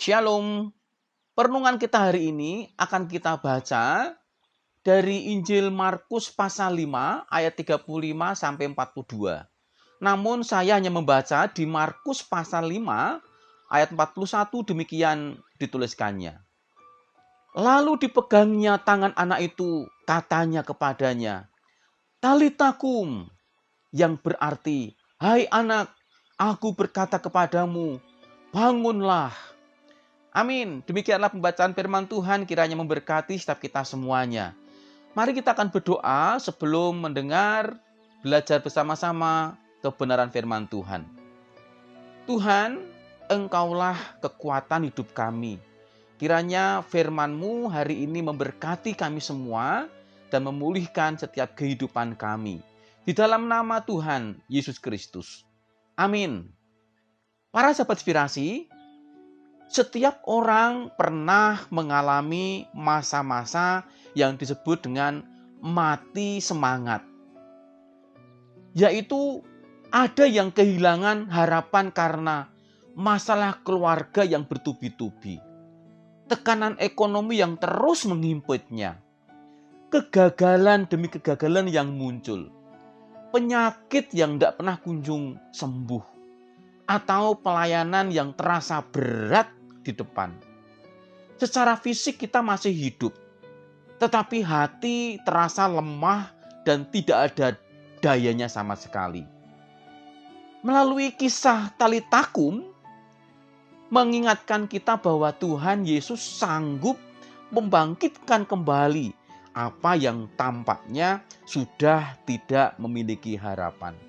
Shalom. Perenungan kita hari ini akan kita baca dari Injil Markus pasal 5 ayat 35 sampai 42. Namun saya hanya membaca di Markus pasal 5 ayat 41, demikian dituliskannya. Lalu dipegangnya tangan anak itu, katanya kepadanya, Talita kum, yang berarti, hai anak, aku berkata kepadamu, bangunlah. Amin. Demikianlah pembacaan firman Tuhan, kiranya memberkati setiap kita semuanya. Mari kita akan berdoa sebelum mendengar, belajar bersama-sama kebenaran firman Tuhan. Tuhan, Engkaulah kekuatan hidup kami. Kiranya firman-Mu hari ini memberkati kami semua dan memulihkan setiap kehidupan kami. Di dalam nama Tuhan Yesus Kristus. Amin. Para sahabat inspirasi, setiap orang pernah mengalami masa-masa yang disebut dengan mati semangat. Yaitu ada yang kehilangan harapan karena masalah keluarga yang bertubi-tubi. Tekanan ekonomi yang terus menghimpitnya. Kegagalan demi kegagalan yang muncul. Penyakit yang tidak pernah kunjung sembuh. Atau pelayanan yang terasa berat di depan. Secara fisik kita masih hidup, tetapi hati terasa lemah dan tidak ada dayanya sama sekali. Melalui kisah Talita kum, mengingatkan kita bahwa Tuhan Yesus sanggup membangkitkan kembali apa yang tampaknya sudah tidak memiliki harapan.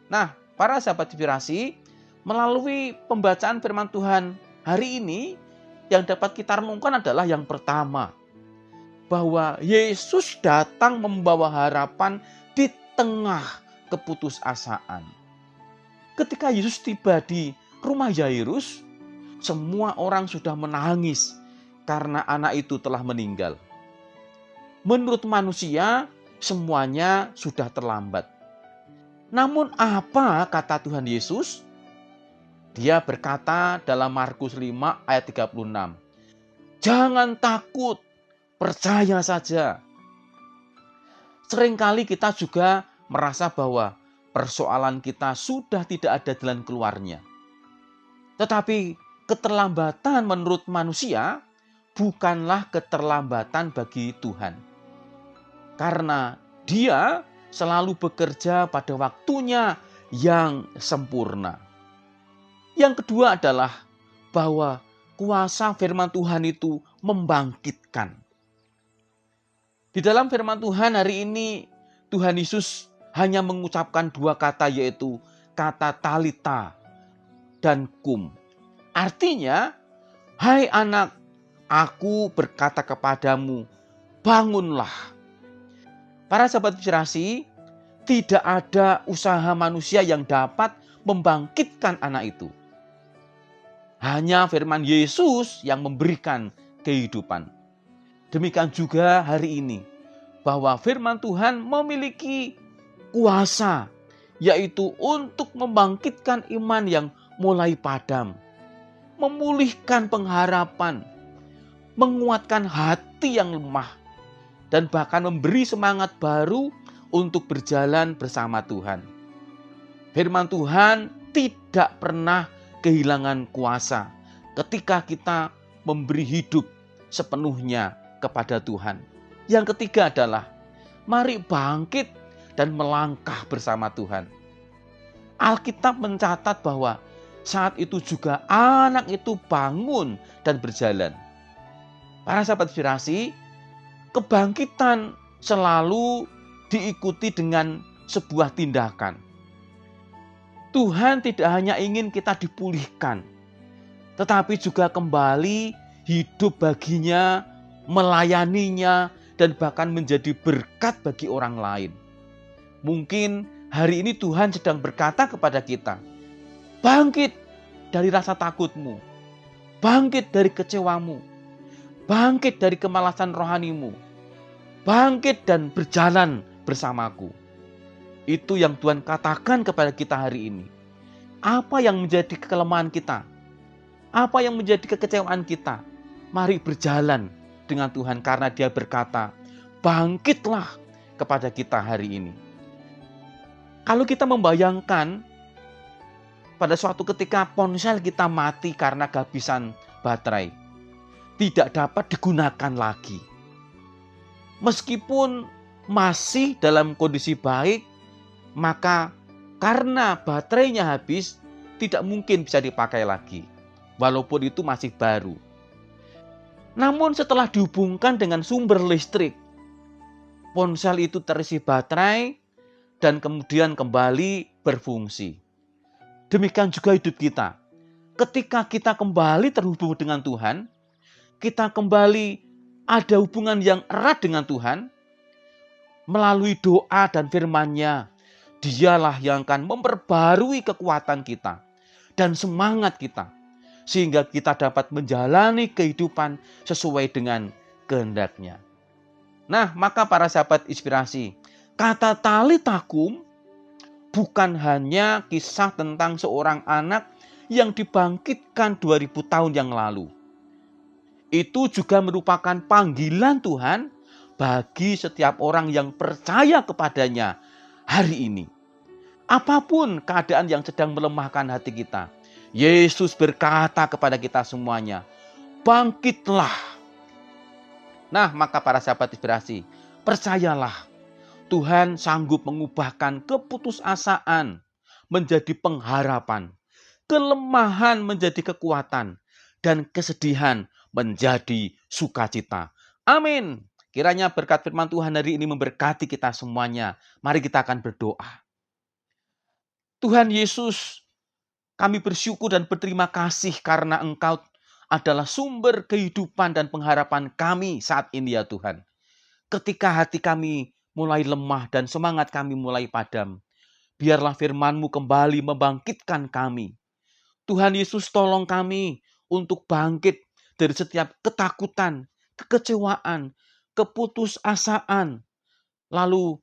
Nah, para sahabat inspirasi, melalui pembacaan firman Tuhan hari ini, yang dapat kita renungkan adalah yang pertama, bahwa Yesus datang membawa harapan di tengah keputusasaan. Ketika Yesus tiba di rumah Yairus, semua orang sudah menangis karena anak itu telah meninggal. Menurut manusia, semuanya sudah terlambat. Namun apa kata Tuhan Yesus? Dia berkata dalam Markus 5 ayat 36. Jangan takut, percaya saja. Seringkali kita juga merasa bahwa persoalan kita sudah tidak ada jalan keluarnya. Tetapi keterlambatan menurut manusia bukanlah keterlambatan bagi Tuhan. Karena Dia selalu bekerja pada waktunya yang sempurna. Yang kedua adalah bahwa kuasa firman Tuhan itu membangkitkan. Di dalam firman Tuhan hari ini, Tuhan Yesus hanya mengucapkan dua kata, yaitu kata Talita dan kum. Artinya, hai anak, aku berkata kepadamu, bangunlah. Para sahabat inspirasi, tidak ada usaha manusia yang dapat membangkitkan anak itu. Hanya firman Yesus yang memberikan kehidupan. Demikian juga hari ini, bahwa firman Tuhan memiliki kuasa, yaitu untuk membangkitkan iman yang mulai padam, memulihkan pengharapan, menguatkan hati yang lemah, dan bahkan memberi semangat baru untuk berjalan bersama Tuhan. Firman Tuhan tidak pernah kehilangan kuasa ketika kita memberi hidup sepenuhnya kepada Tuhan. Yang ketiga adalah mari bangkit dan melangkah bersama Tuhan. Alkitab mencatat bahwa saat itu juga anak itu bangun dan berjalan. Para sahabat inspirasi, kebangkitan selalu diikuti dengan sebuah tindakan. Tuhan tidak hanya ingin kita dipulihkan, tetapi juga kembali hidup baginya, melayaninya, dan bahkan menjadi berkat bagi orang lain. Mungkin hari ini Tuhan sedang berkata kepada kita, bangkit dari rasa takutmu, bangkit dari kecewamu, bangkit dari kemalasan rohanimu, bangkit dan berjalan bersamaku. Itu yang Tuhan katakan kepada kita hari ini. Apa yang menjadi kelemahan kita? Apa yang menjadi kekecewaan kita? Mari berjalan dengan Tuhan karena Dia berkata, bangkitlah kepada kita hari ini. Kalau kita membayangkan pada suatu ketika ponsel kita mati karena kehabisan baterai, tidak dapat digunakan lagi. Meskipun masih dalam kondisi baik, maka karena baterainya habis, tidak mungkin bisa dipakai lagi. Walaupun itu masih baru. Namun setelah dihubungkan dengan sumber listrik, ponsel itu terisi baterai dan kemudian kembali berfungsi. Demikian juga hidup kita. Ketika kita kembali terhubung dengan Tuhan, kita kembali ada hubungan yang erat dengan Tuhan, melalui doa dan firman-Nya, Dialah yang akan memperbarui kekuatan kita dan semangat kita, sehingga kita dapat menjalani kehidupan sesuai dengan kehendak-Nya. Nah, maka para sahabat inspirasi, kata tali takum bukan hanya kisah tentang seorang anak yang dibangkitkan 2000 tahun yang lalu. Itu juga merupakan panggilan Tuhan bagi setiap orang yang percaya kepadanya hari ini. Apapun keadaan yang sedang melemahkan hati kita, Yesus berkata kepada kita semuanya, bangkitlah. Nah, maka para sahabat inspirasi, percayalah, Tuhan sanggup mengubahkan keputusasaan menjadi pengharapan, kelemahan menjadi kekuatan, dan kesedihan menjadi sukacita. Amin. Kiranya berkat firman Tuhan hari ini memberkati kita semuanya. Mari kita akan berdoa. Tuhan Yesus, kami bersyukur dan berterima kasih karena Engkau adalah sumber kehidupan dan pengharapan kami saat ini ya Tuhan. Ketika hati kami mulai lemah dan semangat kami mulai padam, biarlah firman-Mu kembali membangkitkan kami. Tuhan Yesus, tolong kami untuk bangkit dari setiap ketakutan, kekecewaan, keputusasaan, lalu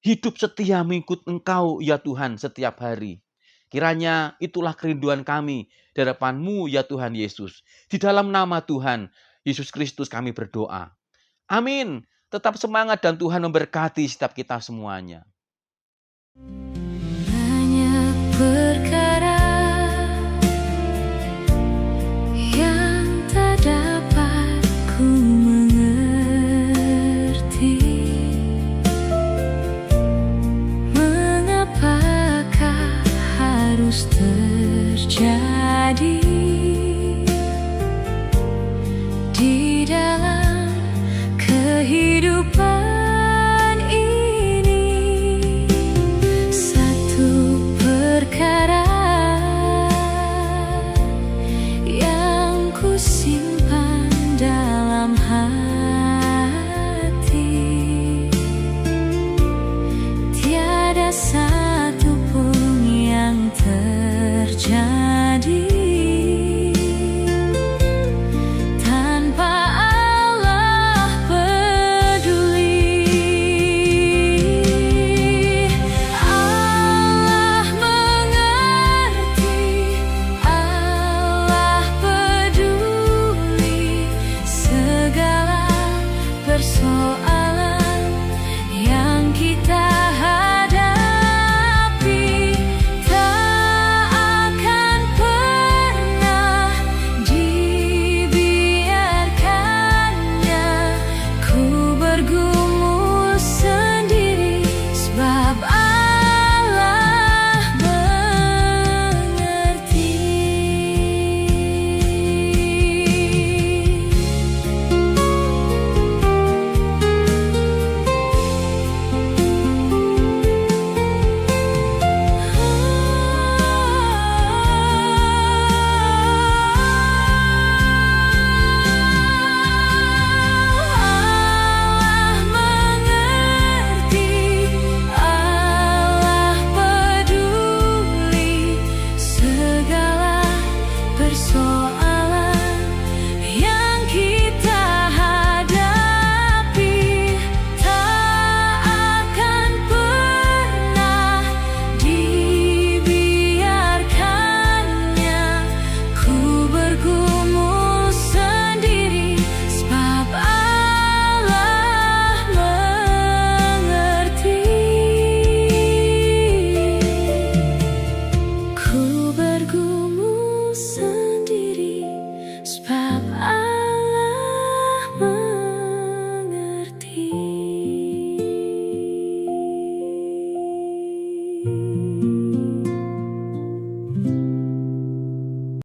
hidup setia mengikut Engkau ya Tuhan setiap hari. Kiranya itulah kerinduan kami di hadapan-Mu ya Tuhan Yesus. Di dalam nama Tuhan Yesus Kristus kami berdoa. Amin. Tetap semangat dan Tuhan memberkati setiap kita semuanya. Banyak perkara yang tak dapat ku mengerti. Mengapakah harus terjadi di dalam kehidupan ini? Satu perkara yang ku simpan dalam hati, tiada satu pun yang terjadi.